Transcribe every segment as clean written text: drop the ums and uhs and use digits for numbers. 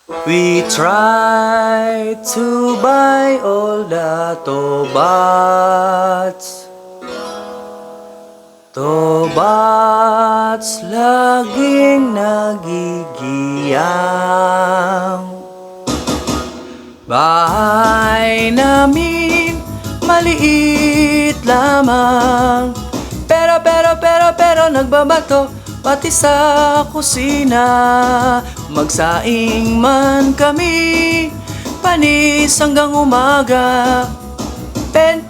We try to buy all the Tobats. Tobats laging nagigiyang. Bahay namin maliit lamang, pero nagbabato pati sa kusina. Magsaing man kami, panis hanggang umaga. Pen,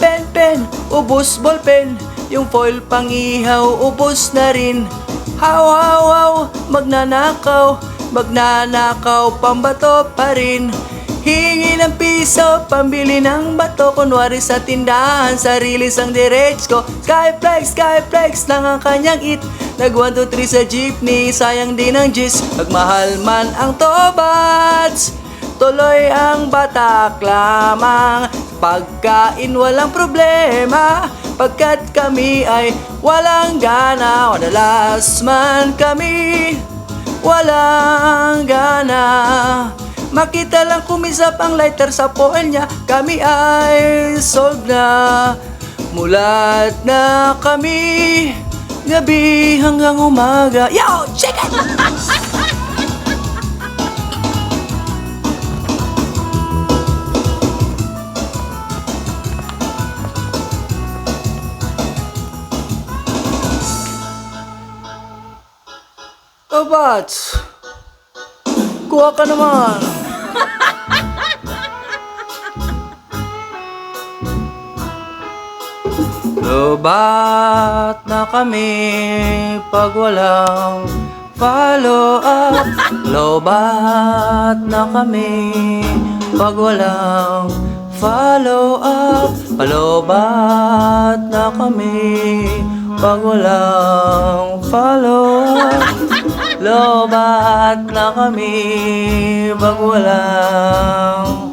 ubos ballpen, yung foil pang ihaw, ubos na rin. Haw, magnanakaw, pambato pa rin. Hingi ng piso, pambili ng bato. Kunwari sa tindahan, sarili sang direts ko. Skyflex lang ang kanyang it. Nag 1, 2, 3 sa jeepney, sayang din ang gis. Pagmahal man ang Tobats, tuloy ang batak lamang. Pagkain walang problema, pagkat kami ay walang gana. Madalas man kami walang gana. Makita lang kumisap ang lighter sa poel niya, kami ay sold na. Mulat na kami, gabi hanggang umaga. Yo, check it! Tobats, kuha ka naman. Lobat na kami pag walang follow up. Lobat na kami pag walang follow up. Lobat na kami pag walang follow up. Lobat na kami pag walang.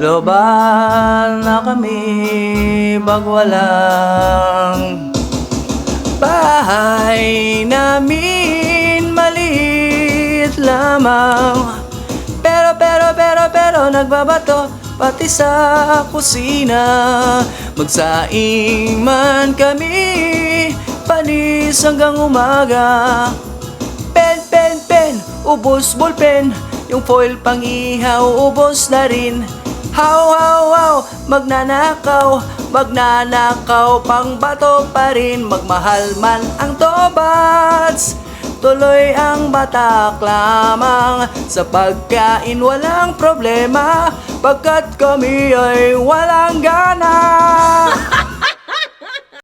Lobat na kami pag walang. Bahay namin maliit lamang, pero nagbabato pati sa kusina. Magsaing man kami, panis hanggang umaga. Pen, ubos ballpen, yung foil pang ihaw, ubos na rin. Haw, magnanakaw, pang bato pa rin. Magmahal man ang Tobats, tuloy ang batak lamang. Sa pagkain walang problema, pagkat kami ay walang